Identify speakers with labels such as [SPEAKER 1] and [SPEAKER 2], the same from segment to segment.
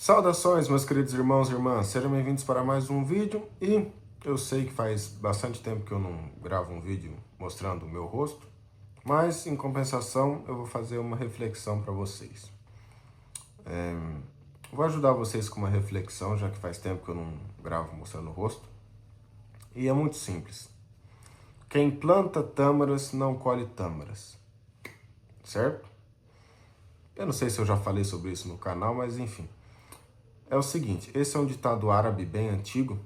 [SPEAKER 1] Saudações, meus queridos irmãos e irmãs, sejam bem-vindos para mais um vídeo. E eu sei que faz bastante tempo que eu não gravo um vídeo mostrando o meu rosto, mas em compensação eu vou fazer uma reflexão para vocês. Vou ajudar vocês com uma reflexão, já que faz tempo que eu não gravo mostrando o rosto. E é muito simples. Quem planta tâmaras não colhe tâmaras, certo? Eu não sei se eu já falei sobre isso no canal, mas enfim. É o seguinte, esse é um ditado árabe bem antigo.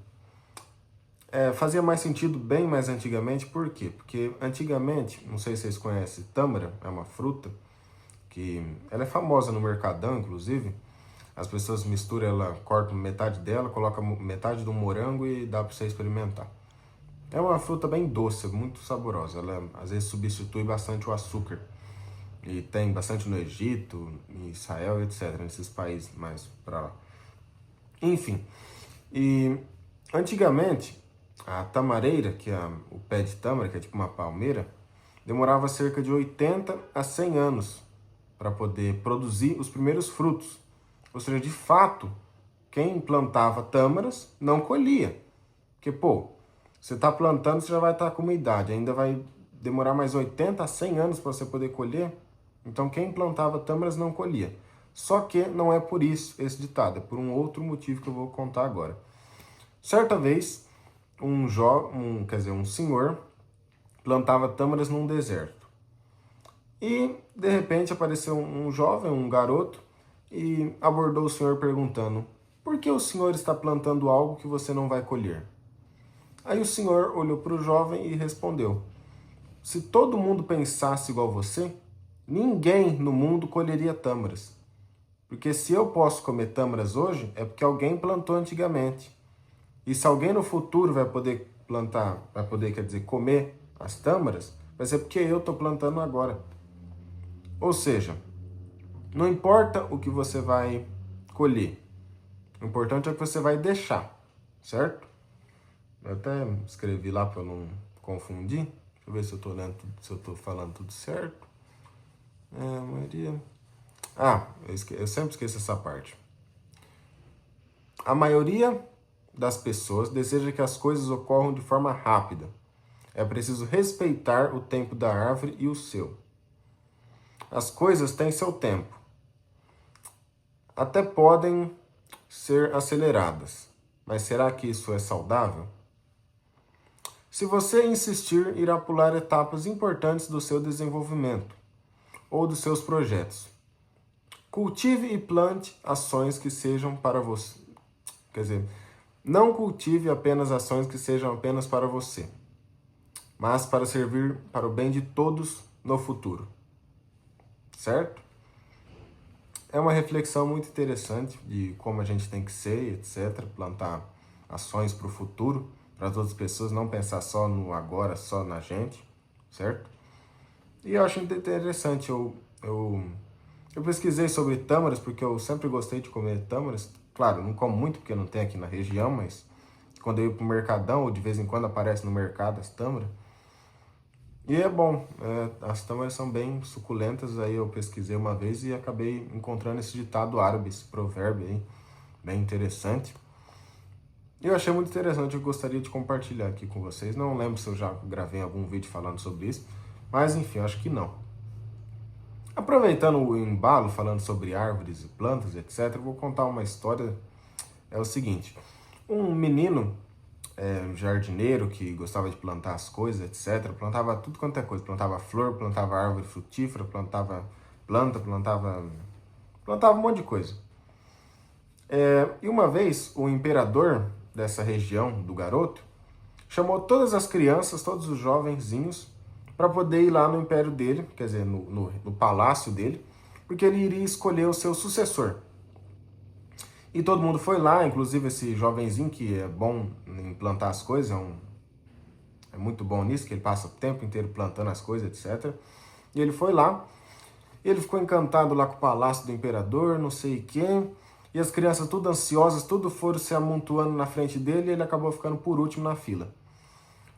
[SPEAKER 1] Fazia mais sentido bem mais antigamente, por quê? Porque antigamente, não sei se vocês conhecem, tâmara é uma fruta que ela é famosa no Mercadão, inclusive. As pessoas misturam ela, cortam metade dela, colocam metade do morango e dá para você experimentar. É uma fruta bem doce, muito saborosa. Ela às vezes substitui bastante o açúcar. E tem bastante no Egito, em Israel, etc., nesses países mais para lá. Enfim, e antigamente a tamareira, que é o pé de tâmara, que é tipo uma palmeira, demorava cerca de 80 a 100 anos para poder produzir os primeiros frutos. Ou seja, de fato, quem plantava tâmaras não colhia. Porque, você está plantando, você já vai estar com uma idade, ainda vai demorar mais 80 a 100 anos para você poder colher. Então, quem plantava tâmaras não colhia. Só que não é por isso esse ditado, é por um outro motivo que eu vou contar agora. Certa vez, um senhor plantava tâmaras num deserto. E, de repente, apareceu um jovem, um garoto, e abordou o senhor perguntando: por que o senhor está plantando algo que você não vai colher? Aí o senhor olhou para o jovem e respondeu: se todo mundo pensasse igual você, ninguém no mundo colheria tâmaras. Porque se eu posso comer tâmaras hoje, é porque alguém plantou antigamente. E se alguém no futuro vai poder plantar, quer dizer, comer as tâmaras, vai ser porque eu estou plantando agora. Ou seja, não importa o que você vai colher, o importante é o que você vai deixar, certo? Eu até escrevi lá para eu não confundir. Deixa eu ver se eu estou lendo, se eu estou falando tudo certo. Maria. Eu sempre esqueço essa parte. A maioria das pessoas deseja que as coisas ocorram de forma rápida. É preciso respeitar o tempo da árvore e o seu. As coisas têm seu tempo. Até podem ser aceleradas. Mas será que isso é saudável? Se você insistir, irá pular etapas importantes do seu desenvolvimento ou dos seus projetos. Cultive e plante ações que sejam para você. Quer dizer, não cultive apenas ações que sejam apenas para você, mas para servir para o bem de todos no futuro. Certo? É uma reflexão muito interessante de como a gente tem que ser, etc. Plantar ações para o futuro, para as outras pessoas, não pensar só no agora, só na gente, certo? E eu acho interessante, eu pesquisei sobre tâmaras, porque eu sempre gostei de comer tâmaras. Claro, não como muito, porque não tem aqui na região, mas quando eu ia pro Mercadão, ou de vez em quando aparece no mercado as tâmaras. E é bom, as tâmaras são bem suculentas, aí eu pesquisei uma vez e acabei encontrando esse ditado árabe, esse provérbio aí, bem interessante. E eu achei muito interessante, eu gostaria de compartilhar aqui com vocês. Não lembro se eu já gravei algum vídeo falando sobre isso, mas enfim, acho que não. Aproveitando o embalo, falando sobre árvores e plantas, etc., eu vou contar uma história. É o seguinte, um menino jardineiro que gostava de plantar as coisas, etc., plantava tudo quanto é coisa. Plantava flor, plantava árvore frutífera, plantava um monte de coisa. E uma vez, o imperador dessa região, do garoto, chamou todas as crianças, todos os jovenzinhos, para poder ir lá no império dele, quer dizer, no palácio dele, porque ele iria escolher o seu sucessor. E todo mundo foi lá, inclusive esse jovenzinho que é bom em plantar as coisas, é muito bom nisso, que ele passa o tempo inteiro plantando as coisas, etc. E ele foi lá, ele ficou encantado lá com o palácio do imperador, não sei quem, e as crianças tudo ansiosas, tudo foram se amontoando na frente dele, e ele acabou ficando por último na fila.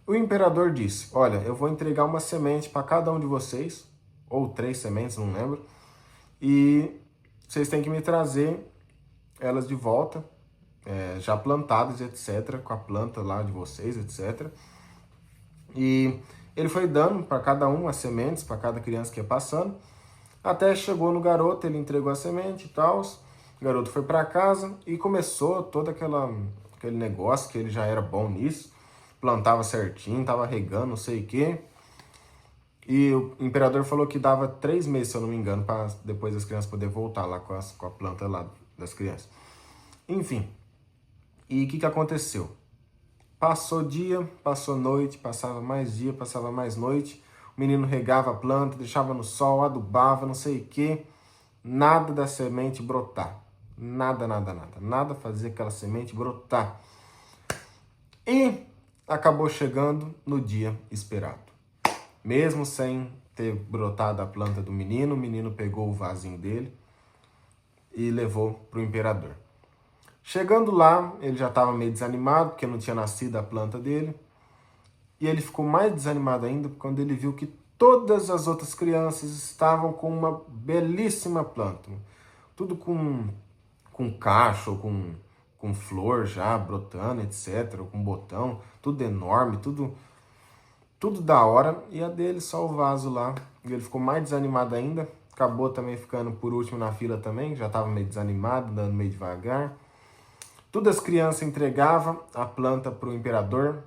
[SPEAKER 1] O imperador disse: olha, eu vou entregar uma semente para cada um de vocês, ou 3 sementes, não lembro, e vocês têm que me trazer elas de volta, já plantadas, etc., com a planta lá de vocês, etc. E ele foi dando para cada um as sementes, para cada criança que ia passando, até chegou no garoto, ele entregou a semente e tal. O garoto foi para casa e começou todo aquele negócio que ele já era bom nisso, plantava certinho, tava regando, não sei o quê. E o imperador falou que dava 3 meses, se eu não me engano, para depois as crianças poderem voltar lá com a planta lá das crianças. Enfim, e o que aconteceu? Passou dia, passou noite, passava mais dia, passava mais noite. O menino regava a planta, deixava no sol, adubava, não sei o quê. Nada da semente brotar. Nada, nada, nada. Nada fazia aquela semente brotar. E acabou chegando no dia esperado. Mesmo sem ter brotado a planta do menino, o menino pegou o vasinho dele e levou para o imperador. Chegando lá, ele já estava meio desanimado, porque não tinha nascido a planta dele. E ele ficou mais desanimado ainda quando ele viu que todas as outras crianças estavam com uma belíssima planta. Tudo com cacho, com flor já brotando, etc. Com botão, tudo enorme, tudo da hora. E a dele só o vaso lá. E ele ficou mais desanimado ainda. Acabou também ficando por último na fila também. Já estava meio desanimado, andando meio devagar. Todas as crianças entregavam a planta para o imperador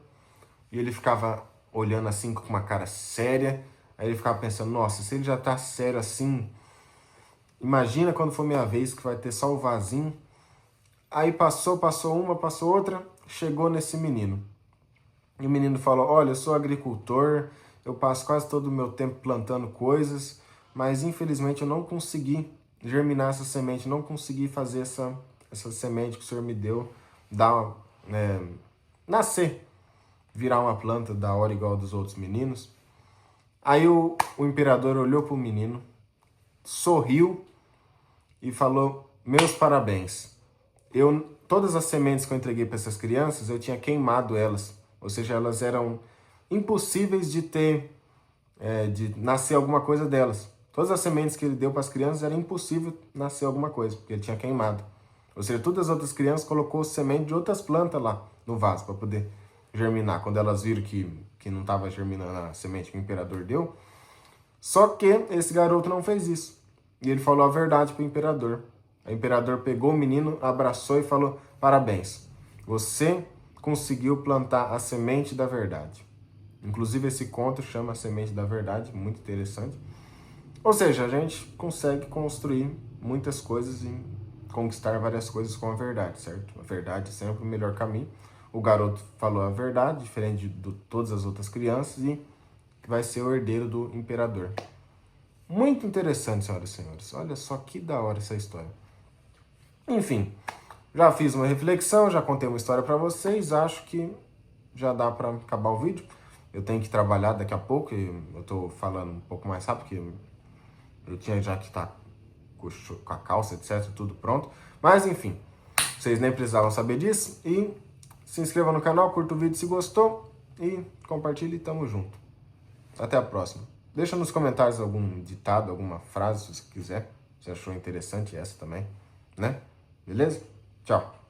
[SPEAKER 1] e ele ficava olhando assim com uma cara séria. Aí ele ficava pensando, nossa, se ele já tá sério assim, imagina quando for minha vez que vai ter só o vasinho. Aí passou uma, passou outra, chegou nesse menino. E o menino falou, olha, eu sou agricultor, eu passo quase todo o meu tempo plantando coisas, mas infelizmente eu não consegui germinar essa semente, não consegui fazer essa semente que o Senhor me deu, nascer, virar uma planta da hora igual dos outros meninos. Aí o imperador olhou para o menino, sorriu e falou, meus parabéns. Todas as sementes que eu entreguei para essas crianças, eu tinha queimado elas. Ou seja, elas eram impossíveis de nascer alguma coisa delas. Todas as sementes que ele deu para as crianças, era impossível nascer alguma coisa, porque ele tinha queimado. Ou seja, todas as outras crianças colocou semente de outras plantas lá no vaso para poder germinar. Quando elas viram que não estava germinando a semente que o imperador deu. Só que esse garoto não fez isso. E ele falou a verdade para o imperador. O imperador pegou o menino, abraçou e falou, parabéns, você conseguiu plantar a semente da verdade. Inclusive esse conto chama a semente da verdade, muito interessante. Ou seja, a gente consegue construir muitas coisas e conquistar várias coisas com a verdade, certo? A verdade é sempre o melhor caminho. O garoto falou a verdade, diferente de todas as outras crianças, e vai ser o herdeiro do imperador. Muito interessante, senhoras e senhores. Olha só que da hora essa história. Enfim, já fiz uma reflexão, já contei uma história para vocês. Acho que já dá para acabar o vídeo. Eu tenho que trabalhar daqui a pouco e eu tô falando um pouco mais rápido, porque eu tinha já que estar com a calça, etc, tudo pronto. Mas enfim, vocês nem precisavam saber disso. E se inscreva no canal, curta o vídeo se gostou e compartilhe, tamo junto. Até a próxima. Deixa nos comentários algum ditado, alguma frase, se você quiser. Se achou interessante essa também, né? Beleza? Tchau.